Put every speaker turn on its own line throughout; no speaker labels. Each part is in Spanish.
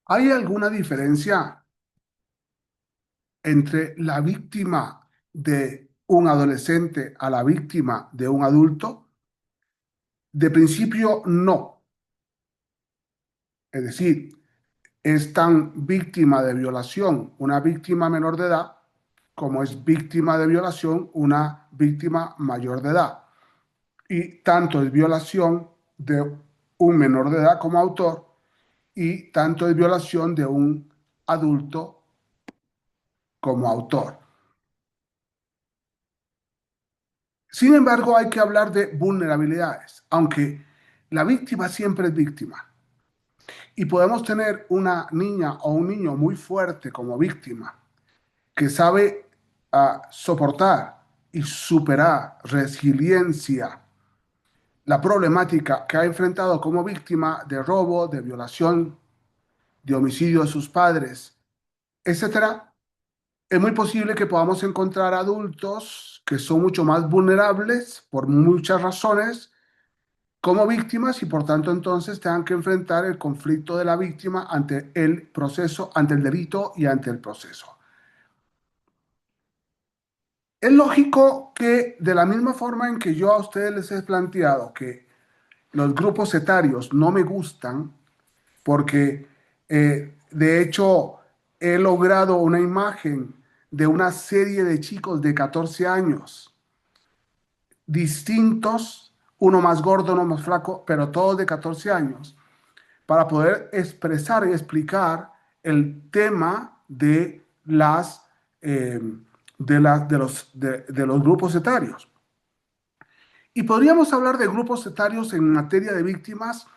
¿Hay alguna diferencia entre la víctima de un adolescente a la víctima de un adulto? De principio, no. Es decir, es tan víctima de violación una víctima menor de edad como es víctima de violación una víctima mayor de edad. Y tanto es violación de un menor de edad como autor y tanto es violación de un adulto como autor. Sin embargo, hay que hablar de vulnerabilidades, aunque la víctima siempre es víctima. Y podemos tener una niña o un niño muy fuerte como víctima, que sabe soportar y superar resiliencia la problemática que ha enfrentado como víctima de robo, de violación, de homicidio de sus padres, etcétera. Es muy posible que podamos encontrar adultos que son mucho más vulnerables por muchas razones como víctimas y por tanto entonces tengan que enfrentar el conflicto de la víctima ante el proceso, ante el delito y ante el proceso. Es lógico que de la misma forma en que yo a ustedes les he planteado que los grupos etarios no me gustan porque de hecho he logrado una imagen de una serie de chicos de 14 años distintos, uno más gordo, uno más flaco, pero todos de 14 años, para poder expresar y explicar el tema de eh, de los grupos etarios. Y podríamos hablar de grupos etarios en materia de víctimas,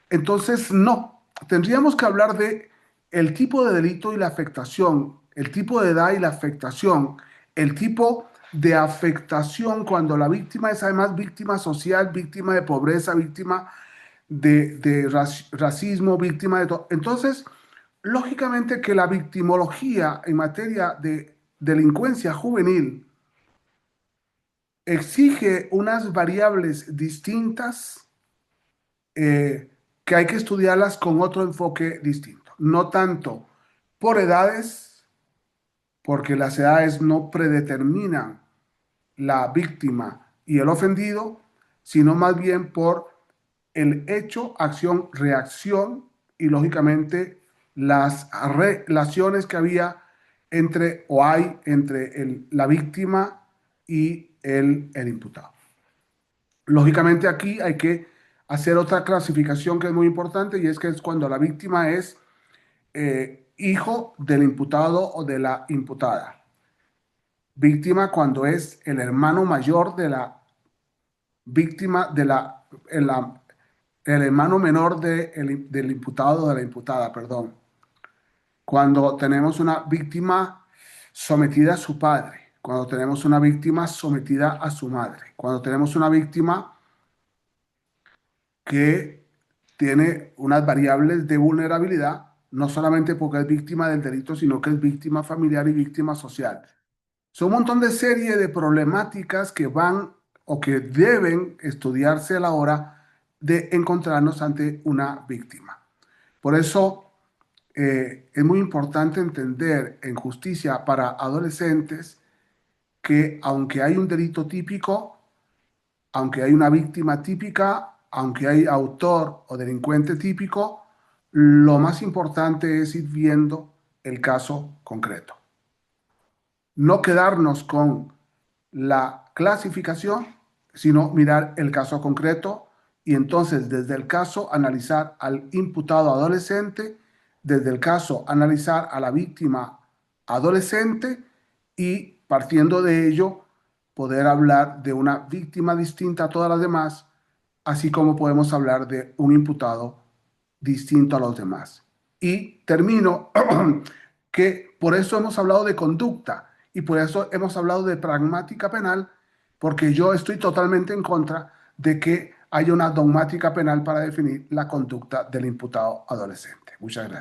entonces no, tendríamos que hablar de el tipo de delito y la afectación, el tipo de edad y la afectación, el tipo de afectación cuando la víctima es además víctima social, víctima de pobreza, víctima de racismo, víctima de todo. Entonces, lógicamente que la victimología en materia de delincuencia juvenil exige unas variables distintas que hay que estudiarlas con otro enfoque distinto. No tanto por edades, porque las edades no predeterminan la víctima y el ofendido, sino más bien por el hecho, acción, reacción y lógicamente las relaciones que había entre o hay entre la víctima y el imputado. Lógicamente aquí hay que hacer otra clasificación que es muy importante y es que es cuando la víctima es hijo del imputado o de la imputada. Víctima cuando es el hermano mayor de la víctima de el hermano menor del imputado o de la imputada, perdón. Cuando tenemos una víctima sometida a su padre, cuando tenemos una víctima sometida a su madre, cuando tenemos una víctima que tiene unas variables de vulnerabilidad, no solamente porque es víctima del delito, sino que es víctima familiar y víctima social. Son un montón de serie de problemáticas que van o que deben estudiarse a la hora de encontrarnos ante una víctima. Por eso es muy importante entender en justicia para adolescentes que aunque hay un delito típico, aunque hay una víctima típica, aunque hay autor o delincuente típico, lo más importante es ir viendo el caso concreto. No quedarnos con la clasificación, sino mirar el caso concreto y entonces desde el caso analizar al imputado adolescente, desde el caso analizar a la víctima adolescente y partiendo de ello poder hablar de una víctima distinta a todas las demás, así como podemos hablar de un imputado distinto a los demás. Y termino que por eso hemos hablado de conducta y por eso hemos hablado de pragmática penal, porque yo estoy totalmente en contra de que haya una dogmática penal para definir la conducta del imputado adolescente. Muchas gracias.